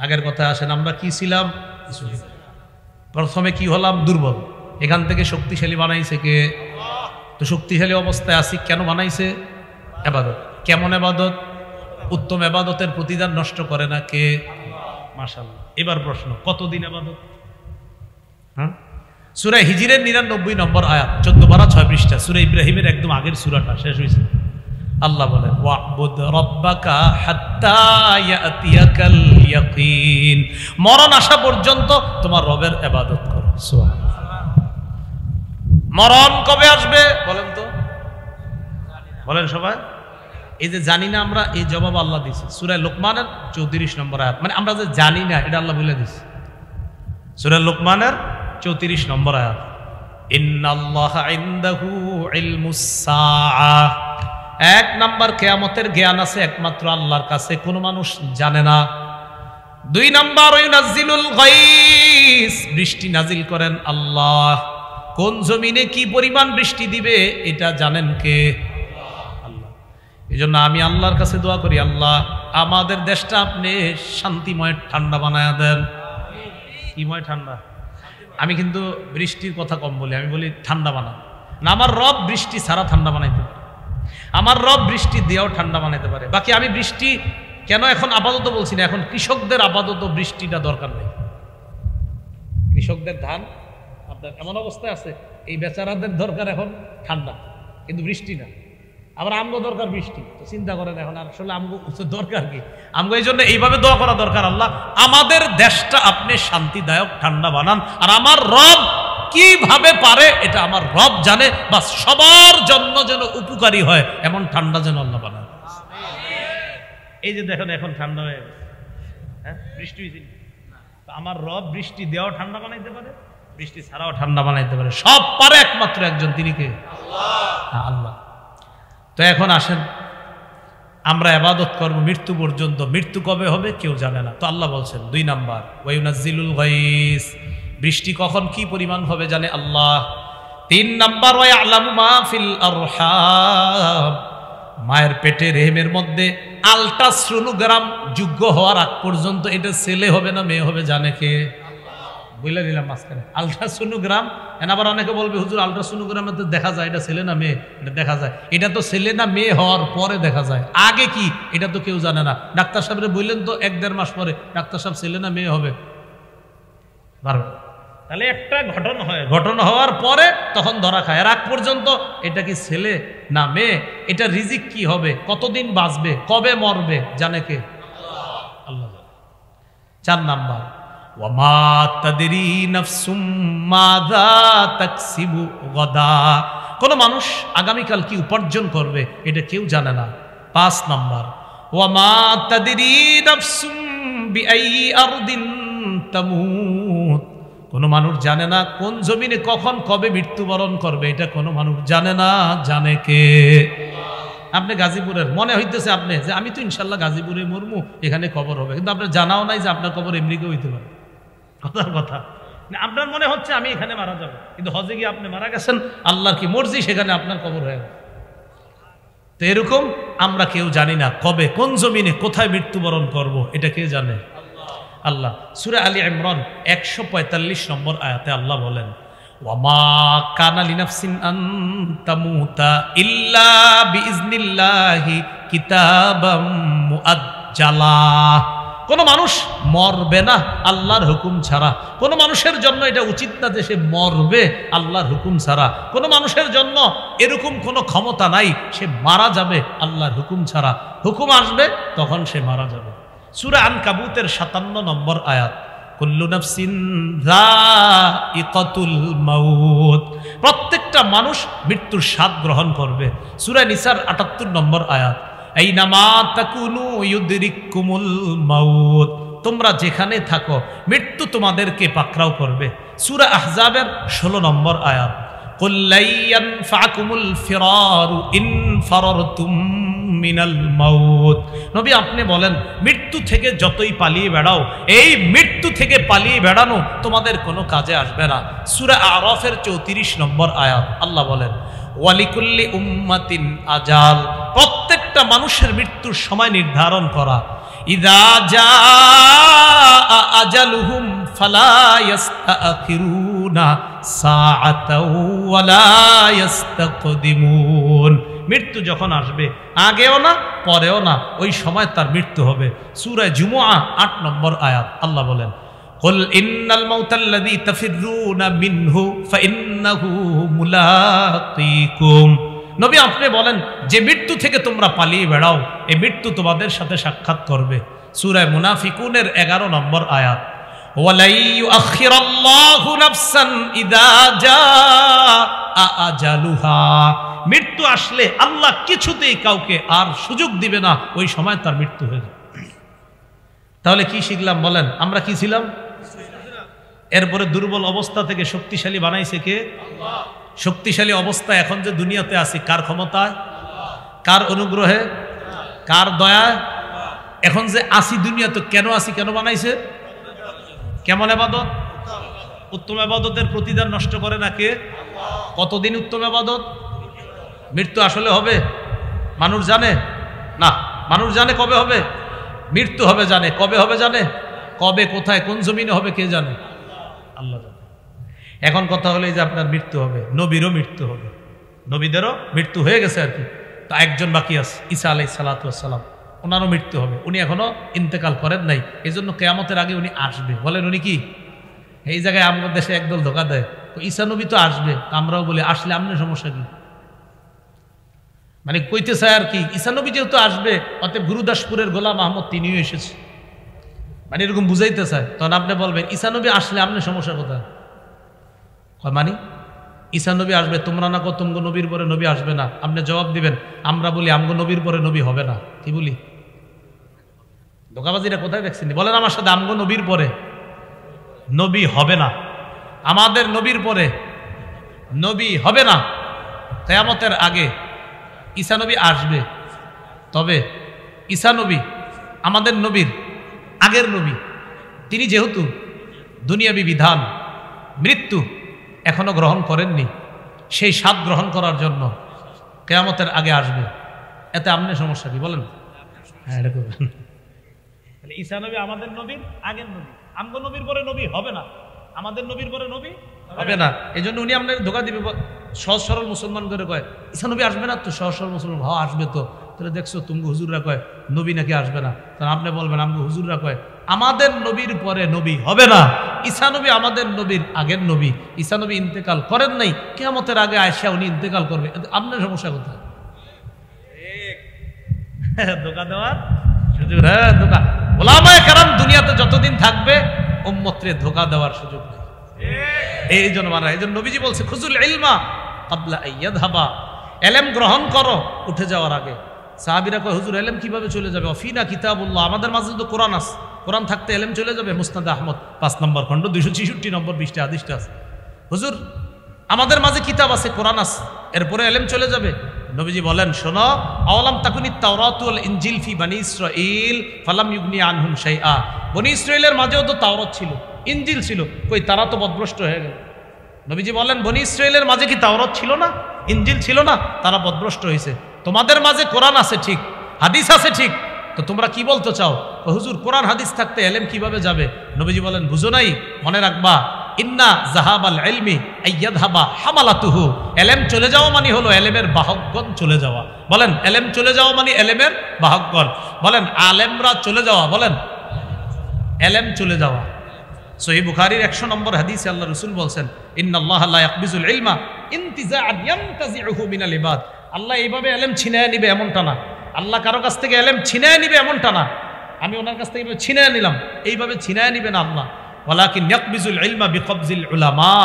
আগের কথা আসেন, আমরা কি ছিলাম? প্রথমে কি হলাম? দুর্বল। এখান থেকে শক্তিশালী বানাইছে কে? তো শক্তিশালী অবস্থায় আছি কেন বানাইছে? ইবাদত। কেমন ইবাদত? উত্তম ইবাদতের প্রতিদান নষ্ট করে না কে? মাশাআল্লাহ। এবার প্রশ্ন, কতদিন ইবাদত? হ্যাঁ, সূরা হিজরের 99 নম্বর আয়াত, 14 পারা 6 পৃষ্ঠা, সূরা ইব্রাহিমের একদম আগের সূরাটা শেষ হয়েছে। আল্লাহ বলেন ওয়াবুদ রাব্বাকা হাত্তা ইয়াতিয়াকাল ইয়াকিন, মরণ আসা পর্যন্ত তোমার রবের ইবাদত করো। সুবহানাল্লাহ। মরণ কবে আসবে বলেন তো? বলেন সবাই। এই যে জানি না আমরা, এই জবাব আল্লাহ দিয়েছে সূরা লোকমানের 34 নম্বর আয়াত। মানে আমরা যে জানি না এটা আল্লাহ বলে দিয়েছে। সূরা লোকমানের 34 নম্বর আয়াত, ইন্নাল্লাহা ইনদাহু ইলমুস সাআহ, 1 নম্বর কিয়ামতের জ্ঞান আছে একমাত্র আল্লাহর কাছে, কোনো মানুষ জানে না। 2 নম্বর ইউনাজ্জিলুল গায়স, বৃষ্টি নাজিল করেন আল্লাহ। কোন জমিনে কি পরিমাণ বৃষ্টি দিবে এটা জানেন কে? আল্লাহ। এজন্য আমি আল্লাহর কাছে দোয়া করি, আল্লাহ আমাদের দেশটা আপনি শান্তিময় ঠান্ডা বানায়া দেন। কিময় ঠান্ডা? আমি কিন্তু বৃষ্টির কথা কম বলি, আমি বলি ঠান্ডা বানান না। আমার রব বৃষ্টি ছাড়া ঠান্ডা বানাইতে পারে, আমার রব বৃষ্টি দিয়েও ঠান্ডা বানাইতে পারে। বাকি আমি বৃষ্টি কেন এখন আপাতত বলছি না, এখন কৃষকদের আপাতত বৃষ্টিটা দরকার নেই। কৃষকদের ধান আপনার এমন অবস্থায় আছে, এই বেচারাদের দরকার এখন ঠান্ডা, কিন্তু বৃষ্টি না। আবার আমগো দরকার বৃষ্টি। তো চিন্তা করেন এখন আসলে আমগো দরকার কি? আমগো এই জন্য এইভাবে দোয়া করা দরকার, আল্লাহ আমাদের দেশটা আপনি শান্তিদায়ক ঠান্ডা বানান। আর আমার রব কিভাবে পারে এটা আমার রব জানে, বাস সবার জন্য যেন উপকারী হয় এমন ঠান্ডা যেন আল্লাহ বানান। এই যে দেখেন এখন ঠান্ডা হয়ে গেছে, হ্যাঁ বৃষ্টি হয়েছে, আমার রব বৃষ্টি দেওয়াও ঠান্ডা বানাইতে পারে, বৃষ্টি ছাড়াও ঠান্ডা বানাইতে পারে, সব পারে একমাত্র একজন, তিনি কে? আল্লাহ। তো এখন আসেন আমরা ইবাদত করব মৃত্যু পর্যন্ত, মৃত্যু কবে হবে কেউ জানে না। তো আল্লাহ বলছেন 2 নাম্বার, ওয়ায়ুনাজ্জিলুল গায়স, বৃষ্টি কখন কি পরিমাণ হবে জানে আল্লাহ। 3 নাম্বার, ওয়ায়ালামু মা ফিল আরহাম, মায়ের পেটে রেহেমের মধ্যে আল্ট্রাসোনোগ্রাম যোগ্য হওয়ার আগ পর্যন্ত এটা ছেলে হবে না মেয়ে হবে জানে কে? বলে দিলাম মাঝখানে আল্ট্রাসোনোগ্রাম। আবার অনেকে বলবে হুজুর আল্ট্রাসোনোগ্রামে তো দেখা যায় এটা ছেলে না মেয়ে, এটা দেখা যায়। এটা তো ছেলে না মেয়ে হওয়ার পরে দেখা যায়, আগে কি এটা তো কেউ জানে না। ডাক্তার সাহেবরে বললেন তো 1-1.5 মাস পরে ডাক্তার সাহেব ছেলে না মেয়ে হবে পারবে। তাহলে একটা ঘটনা হয়, ঘটনা হওয়ার পরে তখন ধরা খায়। আর আগ পর্যন্ত এটা কি ছেলে না মেয়ে, এটা রিজিক কি হবে, কতদিন বাঁচবে, কবে মরবে জানে কে? আল্লাহ। 4 নাম্বার, ওয়ামা তাদরি নাফসুম মাযা তাকসিবু গাদা, কোন মানুষ আগামীকাল কি উপার্জন করবে এটা কেউ জানে না। 5 নাম্বার, ওয়ামা তাদরি নাফসুম বিআই আরদিন তামুত, কোন মানুষ জানে না কোন জমিনে কখন কবে মৃত্যুবরণ করবে, এটা কোনো মানুষ জানে না, জানে কে? আপনি গাজীপুরের মনে হইতেছে আপনি যে আমি তো ইনশাল্লাহ গাজীপুরে মরমু, এখানে কবর হবে, কিন্তু আপনার জানাও নাই যে আপনার কবর এমনিকে হইতে পারে। কথার কথা, আপনার মনে হচ্ছে আমি এখানে মারা যাব, কিন্তু হজে গিয়ে আপনি মারা গেছেন, আল্লাহর কি মর্জি সেখানে আপনার কবর হয়ে গেছে। তো এরকম আমরা কেউ জানি না কবে কোন জমিনে কোথায় মৃত্যুবরণ করব, এটা কে জানে? আল্লাহ। সূরা আলী ইমরান 145 নম্বর আয়াতে আল্লাহ বলেন, ওয়ামা কানা লিনাফসিন আন তামুতা ইল্লা বিইজনিল্লাহি কিতাবাম মুআজ্জালা, কোন মানুষ মরবে না আল্লাহর হুকুম ছাড়া। কোন মানুষের জন্য এটা উচিত না যে সে মরবে আল্লাহর হুকুম ছাড়া। কোন মানুষের জন্য এরকম কোনো ক্ষমতা নাই সে মারা যাবে আল্লাহর হুকুম ছাড়া। হুকুম আসবে তখন সে মারা যাবে। সূরা আনকাবুতের 57 নম্বর আয়াত, কুল্লু নাফসিন যায়িকাতুল মাউত, প্রত্যেকটা মানুষ মৃত্যুর স্বাদ গ্রহণ করবে। সূরা নিসার 78 নম্বর আয়াত, আইনামা তাকুনু ইউদরিকুমুল মাউত, তোমরা যেখানে থাকো মৃত্যু তোমাদেরকে পাকড়াও করবে। সূরা আহজাবের 16 নম্বর আয়াত, কুল লাইয়ানফাকুমুল ফিরারু ইন ফারারতুম মিনাল মাউত, নবী আপনি বলেন মৃত্যু থেকে যতই পালিয়ে বেড়াও, এই মৃত্যু থেকে পালিয়ে বেড়ানো তোমাদের কোনো কাজে আসবে না। সূরা আরাফের 34 নম্বর আয়াত আল্লাহ বলেন, ওয়ালিকুল্লি উম্মাতিন আজাল, প্রত্যেকটা মানুষের মৃত্যুর সময় নির্ধারণ করা। ইযা জাআ আজালুহুম ফালা ইস্তাখিরুনা সাআতাও ওয়ালা ইস্তাকদিমুন, মৃত্যু যখন আসবে আগেও না পরেও না, ওই সময় তার মৃত্যু হবে। সূরা জুমুআ 8 নম্বর আয়াত আল্লাহ বলেন, কুল ইন্নাল মাউতাল্লাযী তাফিররুনা মিনহু ফাইন্নাহু মুলাকীকুম, নবী আপনি বলেন যে মৃত্যু থেকে তোমরা পালিয়ে বেড়াও, এই মৃত্যু তোমাদের সাথে সাক্ষাৎ করবে। সূরা মুনাফিকুনের 11 নম্বর আয়াত, ওয়ালা ইউআখিরাল্লাহু নাফসান ইযা জাআ আজালুহা, মৃত্যু আসলে আল্লাহ কিছুতেই কাউকে আর সুযোগ দিবে না, ওই সময় তার মৃত্যু হয়ে যাবে। তাহলে কি শিখলাম বলেন? আমরা কি ছিলাম? এরপরে দুর্বল অবস্থা থেকে শক্তিশালী বানাইছে কে? আল্লাহ। শক্তিশালী অবস্থা এখন যে দুনিয়াতে আছি কার ক্ষমতায়? কার অনুগ্রহে? কার দয়ায়? এখন যে আসি দুনিয়াতে কেন আসি, কেন বানাইছে? কেমন ইবাদত? উত্তম ইবাদতের প্রতিদান নষ্ট করে না কে? কতদিন উত্তম ইবাদত? মৃত্যু আসলে হবে? মানুষ জানে না। মানুষ জানে কবে হবে? মৃত্যু হবে জানে, কবে হবে জানে? কবে, কোথায়, কোন জমিনে হবে কে জানে? আল্লাহ জানে। এখন কথা হলো যে আপনার মৃত্যু হবে, নবীরও মৃত্যু হবে, নবীদেরও মৃত্যু হয়ে গেছে আর কি। তা একজন বাকি আছে, ঈসা আলাইহিস সালাতু ওয়াস সালাম, ওনারও মৃত্যু হবে। উনি এখনো ইন্তেকাল করেন নাই, এই জন্য কিয়ামতের আগে উনি আসবে। বলেন উনি কি? এই জায়গায় আমাদের দেশে একদল ধোকা দেয়, ঈসা নবী তো আসবে, আমরাও বলি আসলে আপনার সমস্যা কি? মানে কইতে চায় আর কি, ঈসা নবী যেহেতু আসবে অতএব গুরুদাসপুরের গোলাম আহমদ তিনিও এসেছে, মানে এরকম বুঝাইতে চায়। তখন আপনি বলবেন ঈসা নবী আসলে আপনার সমস্যা কোথায়? মানে ঈসা নবী আসবে, তোমরা না কো তুমগো নবীর পরে নবী আসবে না। আপনি জবাব দিবেন আমরা বলি আমগো নবীর পরে নবী হবে না। কি বলি? ধোকাবাজিরা কোথায় দেখছেন? বলেন আমার সাথে, আমগো নবীর পরে নবী হবে না, আমাদের নবীর পরে নবী হবে না। কিয়ামতের আগে ঈসা নবী আসবে, তবে ঈসা নবী আমাদের নবীর আগের নবী, তিনি যেহেতু দুনিয়াবী বিধান মৃত্যু এখনো গ্রহণ করেননি, সেই স্বাদ গ্রহণ করার জন্য কিয়ামতের আগে আসবে। এতে আপনার সমস্যা কি বলেন? হ্যাঁ, এটা করবেন। ঈসা নবী আমাদের নবীর আগের নবী, আমগো নবীর পরে নবী হবে না, আমাদের নবীর পরে নবী হবে না। এই জন্য উনি আপনার ধোকা দিবে। সহজ সরল মুসলমান করে কয় ঈসা নবী আসবে না, তো সহজ সরল মুসলমান হ আসবে তো। তাহলে দেখছো তুমি হুজুররা কয় নবী নাকি আসবে না, তখন আপনি বলবেন আমগো হুজুররা কয় আমাদের নবীর পরে নবী হবে না, ঈসা নবী আমাদের নবীর আগের নবী, ঈসা নবী ইন্তেকাল করেন নাই, কিয়ামতের আগে আয়েশা উনি ইন্তেকাল করবে। আপনার সমস্যা কোথায়? ধোকা দেওয়ার সুযোগ, হ্যাঁ ধোকা। ওলামায়ে কেরাম দুনিয়াতে যতদিন থাকবে উম্মতরে ধোকা দেওয়ার সুযোগ নেই। এই জন্য মানা, এই জন্য নবীজি বলছে খুজুল ইলমা ক্বাবলা আইয়াযহাবা, ইলম গ্রহণ করো উঠে যাওয়ার আগে। সাহাবীরা কয় হুজুর ইলম কিভাবে চলে যাবে? অফিনা কিতাবুল্লাহ, আমাদের মাঝে তো কোরআন আছে, কোরআন থাকতে ইলম চলে যাবে? মুসনাদ আহমদ 5 নম্বর খণ্ড 266 নম্বর 20টা হাদিসটা আছে। হুজুর আমাদের মাঝে কিতাব আছে, কোরআন আছে, এরপরে ইলম চলে যাবে? নবীজি বলেন শোনো, আওয়ালাম তাকুনিত তাওরাত ওয়াল ইনজিল ফি বনি ইসরাঈল ফালাম ইউগনি আনহুম শাইআ, বনি ইসরাঈলের মাঝেও তো তাওরাত ছিল, ইনজিল ছিল, কই তারা তো বদভ্রষ্ট হয়ে গেল। নবীজি বলেন বনি ইসরাঈলের মাঝে কি তাওরাত ছিল না, ইনজিল ছিল না? তারা বদভ্রষ্ট হয়েছে। তোমাদের মাঝে কোরআন আছে ঠিক, হাদিস আছে ঠিক, তো তোমরা কি বলতে চাও? হুজুর কোরআন হাদিস থাকতে ইলম কিভাবে যাবে? নবীজি বলেন বুঝো নাই, মনে রাখবা ইন্না যাহাবাল ইলমি আইয়াযহাবা হামালাতুহু, ইলম চলে যাওয়া মানে হলো ইলমের বাহকগণ চলে যাওয়া। বলেন ইলম চলে যাওয়া মানে ইলমের বাহকগণ। বলেন আলেমরা চলে যাওয়া, বলেন ইলম চলে যাওয়া। সহিহ বুখারীর 100 নম্বর হাদিসে আল্লাহ রাসূল বলেন ইন্নাল্লাহা লা ইয়াকবিজুল ইলমা ইনতিজাআন ইয়ানতাজিউহু মিনাল ইবাদ, আল্লাহ এইভাবে ইলম ছিনায় নিবে এমনটা না, আল্লাহ কারো কাছ থেকে ইলম ছিনায় নিবে এমনটা না, আমি ওনার কাছ থেকে ছিনায় নিলাম এইভাবে ছিনায় নিবে না আল্লাহ। ওয়ালাকিন ইয়াকবিজুল ইলমা বিকবজিল উলামা,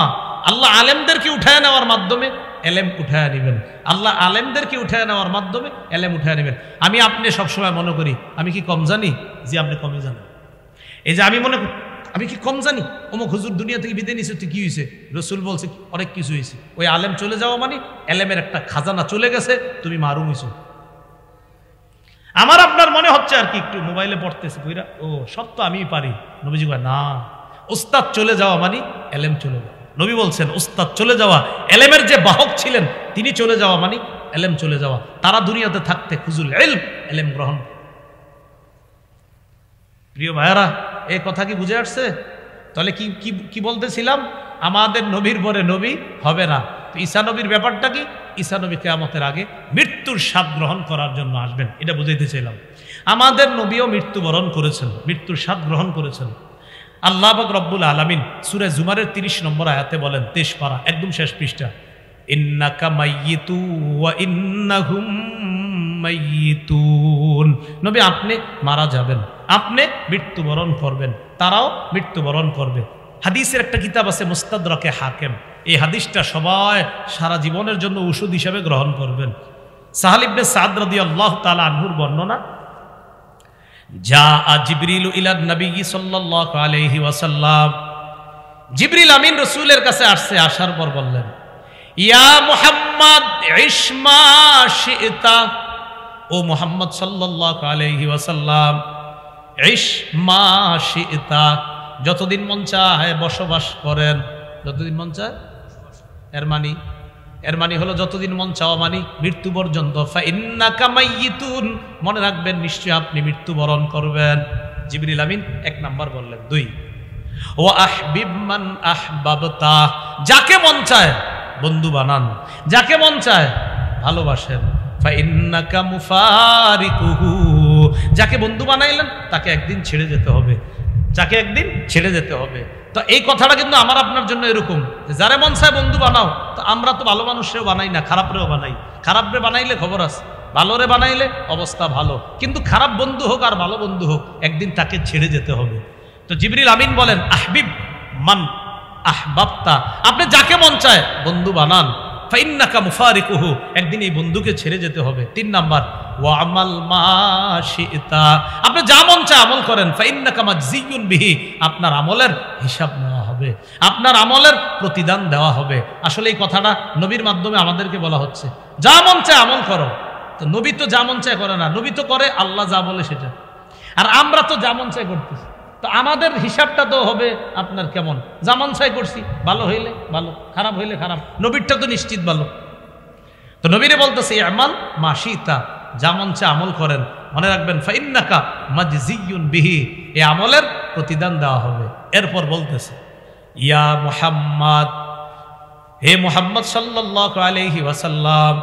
আল্লাহ আলেমদেরকে উঠায় নেওয়ার মাধ্যমে ইলম উঠায় নেবেন, আল্লাহ আলেমদেরকে উঠায় নেওয়ার মাধ্যমে ইলম উঠায় নেবেন। আমি আপনি সবসময় মনে করি আমি কি কম জানি? যে আপনি কমই জানেন। এই যে আমি মনে করি আমি কি কম জানি, অমুক হুজুর দুনিয়া থেকে বিদায় নিছে, তুই কি হয়েছে? রসুল বলছে অনেক কিছু হয়েছে। ওই আলেম চলে যাওয়া মানে এলেমের একটা খাজানা চলে গেছে, তুমি মারুম হইছো। আমার আপনার মনে হচ্ছে আর কি একটু মোবাইলে পড়তেছে কইরা, ও সব তো আমিই পারি। নবীজি কয় না, উস্তাদ চলে যাওয়া মানে এলেম চলে যাওয়া। নবী বলছেন উস্তাদ চলে যাওয়া, এলেমের যে বাহক ছিলেন তিনি চলে যাওয়া মানে এলেম চলে যাওয়া। তারা দুনিয়াতে থাকতে খুজুল ইলম, এলেম গ্রহণ। প্রিয় ভাইয়ারা, এই কথা কি বুঝে আসছে? তাহলে কি কি কি বলতেছিলাম? আমাদের নবীর পরে নবী হবে না। তো ঈসা নবীর ব্যাপারটা কি? ঈসা নবী কিয়ামতের আগে মৃত্যুর স্বাদ গ্রহণ করার জন্য আসবেন, এটা বুঝাইতে চাইলাম। আমাদের নবীও মৃত্যুবরণ করেছেন, মৃত্যুর স্বাদ গ্রহণ করেছেন। আল্লাহ পাক রব্বুল আলামিন সূরা জুমারের 30 নম্বর আয়াতে বলেন, 23 পারা একদম শেষ পৃষ্ঠা, ইন্নাকা মাইয়িতু ওয়া ইন্নাহুম মাইয়িতুন, নবী আপনি মারা যাবেন, আপনি মৃত্যুবরণ করবেন, তারাও মৃত্যুবরণ করবে। হাদিসের একটা কিতাব আছে মুস্তাদরাকে হাকিম, এই হাদিসটা সবাই সারা জীবনের জন্য ওষুধ হিসেবে গ্রহণ করবেন। সাহাল ইবনে সাদ রাদিয়াল্লাহু তাআলা আনহুর বর্ণনা, জা জিবরিল ইলা নবী সাল্লাল্লাহু আলাইহি ওয়াসাল্লাম, জিবরিল আমিন রাসূলের কাছে আসছে, আসার পর বললেন, ইয়া মুহাম্মদ ইসমা শিতা, ও মুহাম্মদ সাল্লাল্লাহু আলাইহি ওয়াসাল্লাম, ইসমা শিতা, যতদিন মন চায় বসবাস করেন, যতদিন মন চায়। এর মানি হলো যতদিন মন চাওয়া মানি মৃত্যু পর্যন্ত। ফা ইন্নাকা মাইয়িতুন, মনে রাখবেন নিশ্চয়ই আপনি মৃত্যুবরণ করবেন। জিবরিল আমিন এক নাম্বার বললেন। 2, ওয়া আহবিব মান আহবাবতা, যাকে মন চায় বন্ধু বানান, যাকে মন চায় ভালোবাসেন। ফা ইন্নাকা মুফারিকুহু, যাকে বন্ধু বানাইলেন তাকে একদিন ছেড়ে যেতে হবে, যাকে একদিন ছেড়ে যেতে হবে। তো এই কথাটা কিন্তু আমার আপনার জন্য এরকম, যারে মন চায় বন্ধু বানাও। তো আমরা তো ভালো মানুষরেও বানাই না, খারাপরেও বানাই। খারাপরে বানাইলে খবর আছে, ভালোরে বানাইলে অবস্থা ভালো। কিন্তু খারাপ বন্ধু হোক আর ভালো বন্ধু হোক, একদিন তাকে ছেড়ে যেতে হবে। তো জিবরিল আমিন বলেন, আহবিব মান আহবাবতা, আপনি যাকে মন চায় বন্ধু বানান। ফাইন্নাকা মুফারিকুহু, একদিন এই বন্ধুকে ছেড়ে যেতে হবে। 3 নাম্বার, ওয়া আমাল মা শিতা, আপনি যা মন চায় আমল করেন। ফাইন্নাকা মাজজিয়ুন বিহি, আপনার আমলের হিসাব নেওয়া হবে, আপনার আমলের প্রতিদান দেওয়া হবে। আসলে এই কথাটা নবীর মাধ্যমে আমাদেরকে বলা হচ্ছে, যা মন চায় আমল করো। তো নবী তো যা মন চায় করে না, নবী তো করে আল্লাহ যা বলে সেটা। আর আমরা তো যা মন চায় করতেছি। তো আমাদের হিসাবটা তো হবে আপনার কেমন, জামান চাই করছি, ভালো হইলে ভালো, খারাপ হইলে খারাপ। নবীরটা তো নিশ্চিত ভালো। তো নবীরে বলতেছে, আমাল মাশিতা, জামান চা আমল করেন। মনে রাখবেন, ফাইন্নাকা মাজজিয়ুন বিহি, এই আমলের প্রতিদান দেওয়া হবে। এরপর বলতেছে, ইয়া মুহাম্মদ, হে মুহাম্মদ সাল্লাল্লাহু আলাইহি ওয়াসাল্লাম,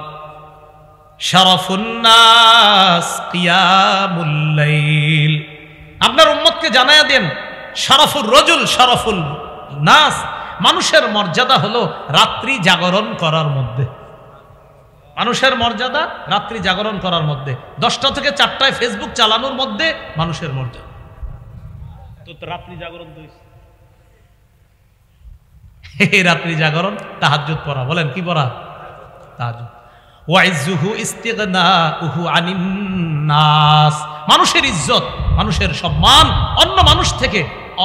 শারাফুন নাস কিয়ামুল লাইল, আপনার উম্মতকে জানায়া দেন, শরফুর রজুল শরফুল নাস, মানুষের মর্যাদা হলো রাত্রি জাগরণ করার মধ্যে। মানুষের মর্যাদা রাত্রি জাগরণ করার মধ্যে, 10টা থেকে 4টায় ফেসবুক চালানোর মধ্যে মানুষের মর্যাদা। তো রাত্রি জাগরণ তো রাত্রি জাগরণ, তাহাজ্জুদ পড়া, বলেন কি পড়া? তাহাজ্জুদ। ওয়াইজুহু ইস্তিগনাউহু আনিন নাস, মানুষের ইজ্জত, মানুষের সম্মান অন্য মানুষ থেকে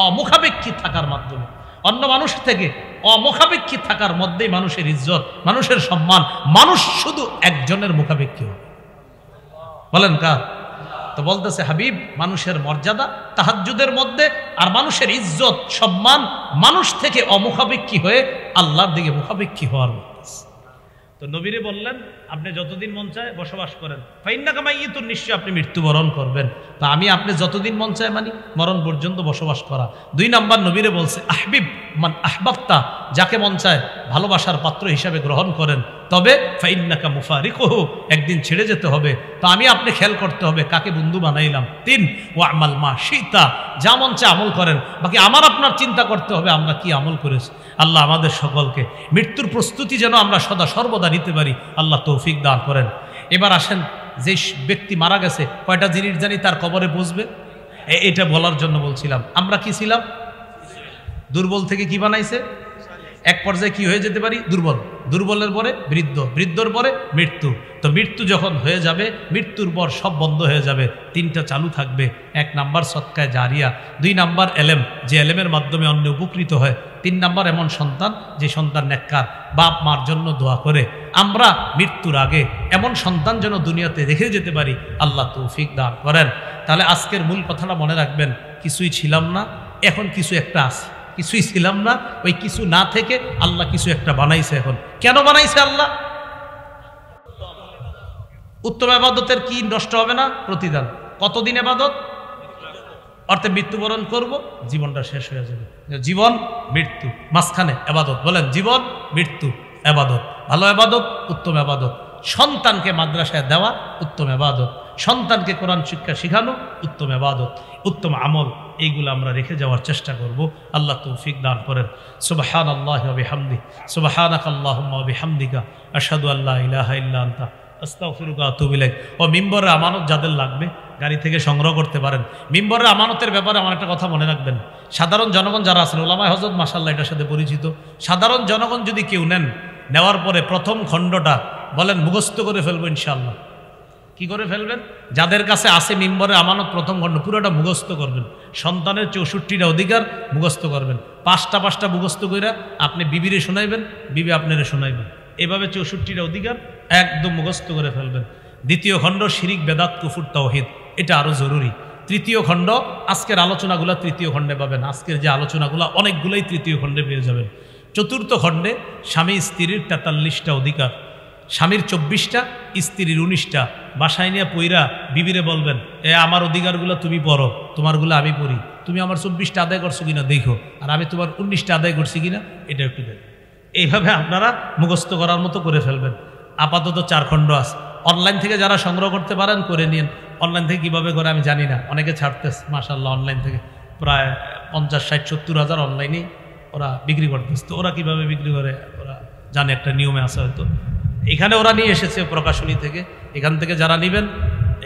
অমুখাপেক্ষী থাকার মাধ্যমে, অন্য মানুষ থেকে অমুখাপেক্ষী থাকার মধ্যেই মানুষের ইজ্জত, মানুষের সম্মান। মানুষ শুধু একজনের মুখাপেক্ষী হবে, বলেন কার? তো বলতেছে হাবিব, মানুষের মর্যাদা তাহাজ্জুদের মধ্যে, আর মানুষের ইজ্জত সম্মান মানুষ থেকে অমুখাপেক্ষী হয়ে আল্লাহর দিকে মুখাপেক্ষী হওয়ার মধ্যে। তো নবীরে বললেন, আপনি যতদিন মন চায় বসবাস করেন। ফাইন্নাকা মাইয়িতুন, নিশ্চয় আপনি মৃত্যুবরণ করবেন। তা আমি আপনি যতদিন মন চায় মানি মরণ পর্যন্ত বসবাস করা। 2 নাম্বার নবীরে বলছে, আহবিব মান আহবাবতা, যাকে মন চায় ভালোবাসার পাত্র হিসাবে গ্রহণ করেন। তবে ফাইন্নাকা মুফারিকুহু, একদিন ছেড়ে যেতে হবে। তো আমি আপনি খেয়াল করতে হবে কাকে বন্ধু বানাইলাম। 3, ওয়া আমাল মা শিতা, যা মন চায় আমল করেন। বাকি আমার আপনার চিন্তা করতে হবে আমরা কি আমল করেছি। আল্লাহ আমাদের সকলকে মৃত্যুর প্রস্তুতি যেন আমরা সদা সর্বদা নিতে পারি, আল্লাহ তৌফিক দান করেন। এবার আসেন, যে ব্যক্তি মারা গেছে কয়টা জিনিস জানি তার কবরে বসবে, এটা বলার জন্য বলছিলাম। আমরা কি ছিলাম? দুর্বল থেকে কি বানাইছে? এক পর্যায়ে কি হয়ে যেতে পারি? দুর্বল, দুর্বলের পরে বৃদ্ধ, বৃদ্ধর পরে মৃত্যু। তো মৃত্যু যখন হয়ে যাবে, মৃত্যুর পর সব বন্ধ হয়ে যাবে, 3টা চালু থাকবে। 1 নাম্বার সদকায়ে জারিয়া, 2 নাম্বার এলেম, যে এলেমের মাধ্যমে অন্য উপকৃত হয়, 3 নাম্বার এমন সন্তান যে সন্তান নেককার, বাপ মার জন্য দোয়া করে। আমরা মৃত্যুর আগে এমন সন্তান যেন দুনিয়াতে রেখে যেতে পারি, আল্লাহ তৌফিক দান করেন। তাহলে আজকের মূল কথাটা মনে রাখবেন, কিছুই ছিলাম না, এখন কিছু একটা আছে। কিছুই ছিলাম না, ওই কিছু না থেকে আল্লাহ কিছু একটা বানাইছে। এখন কেন বানাইছে আল্লাহ? উত্তম ইবাদতের কি নষ্ট হবে না? প্রতিদান। কতদিন ইবাদত? অর্থাৎ মৃত্যুবরণ করব, জীবনটা শেষ হয়ে যাবে। জীবন মৃত্যু, মাঝখানে ইবাদত। বলেন, জীবন মৃত্যু ইবাদত। ভালো ইবাদত, উত্তম ইবাদত। সন্তানকে মাদ্রাসায় দেওয়া উত্তম ইবাদত, সন্তানকে কোরআন শিক্ষা শেখানো উত্তম ইবাদত, উত্তম আমল। এইগুলো আমরা রেখে যাওয়ার চেষ্টা করব, আল্লাহ তৌফিক দান করেন। সুবহানাল্লাহি ওয়া বিহামদিহি, সুবহানাকাল্লাহুম্মা ওয়া বিহামদিকা, আশহাদু আল্লা ইলাহা ইল্লা আনতা, আস্তাগফিরুকা ওয়া আতুবু ইলাইক। ও মিম্বরের আমানত যাদের লাগবে গাড়ি থেকে সংগ্রহ করতে পারেন। মিম্বরের আমানতের ব্যাপারে আমার একটা কথা মনে রাখবেন, সাধারণ জনগণ যারা আছেন, ওলামায়ে হযরত মাশাআল্লাহ এটার সাথে পরিচিত, সাধারণ জনগণ যদি কেউ নেন, নেওয়ার পরে প্রথম খণ্ডটা বলেন মুখস্থ করে ফেলবো ইনশাআল্লাহ। কি করে ফেলবেন? যাদের কাছে আছে মিম্বরে আমানত প্রথম খণ্ড পুরোটা মুখস্থ করবেন। সন্তানের 64টা অধিকার মুখস্থ করবেন। পাঁচটা মুখস্থ কইরা আপনি বিবিরে শোনাইবেন, বিবি আপনারে শোনাইবেন। এভাবে 64টা অধিকার একদম মুখস্থ করে ফেলবেন। দ্বিতীয় খণ্ড শিরিক বেদাত কুফর তাওহীদ, এটা আরো জরুরি। তৃতীয় খণ্ড আজকের আলোচনাগুলো তৃতীয় খণ্ডে পাবেন। আজকের যে আলোচনাগুলো অনেকগুলোই তৃতীয় খণ্ডে পেয়ে যাবেন। চতুর্থ খণ্ডে স্বামী স্ত্রীর 43টা অধিকার, স্বামীর 24টা, স্ত্রীর 19টা। বাসায় নিয়ে পইরা বিবিরে বলবেন, আমার অধিকারগুলো তুমি পড়ো, তোমারগুলো আমি পড়ি, তুমি আমার 24টা আদায় করছো কিনা দেখো, আর আমি তোমার 19টা আদায় করছি কিনা এটা একটু দেখো। এইভাবে আপনারা মুখস্থ করার মতো করে ফেলবেন। আপাতত 4 খণ্ড আছে। অনলাইন থেকে যারা সংগ্রহ করতে পারেন করে নিন। অনলাইন থেকে কীভাবে করে আমি জানি না, অনেকে ছাড়তেছে মাশাআল্লাহ। অনলাইন থেকে প্রায় 50, 60, 70 হাজার অনলাইনেই ওরা বিক্রি করতেছে। তো ওরা কীভাবে বিক্রি করে ওরা জানে, একটা নিয়মে আছে হয়তো। এখানে ওরা নিয়ে এসেছে প্রকাশনী থেকে। এখান থেকে যারা নেবেন,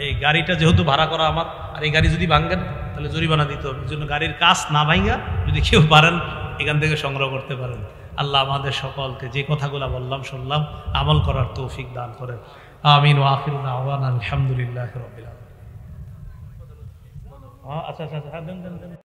এই গাড়িটা যেহেতু ভাড়া করা আমার, আর এই গাড়ি যদি ভাঙেন তাহলে জরিমানা দিতে হবে। এই জন্য গাড়ির কাজ না ভাঙা যদি কেউ পারেন এখান থেকে সংগ্রহ করতে পারেন। আল্লাহ আমাদের সকলকে যে কথাগুলো বললাম শুনলাম আমল করার তৌফিক দান করেন। আমিন ওয়া আখিরু দাওয়ানা আলহামদুলিল্লাহি রাব্বিল আলামিন। আচ্ছা, দেন।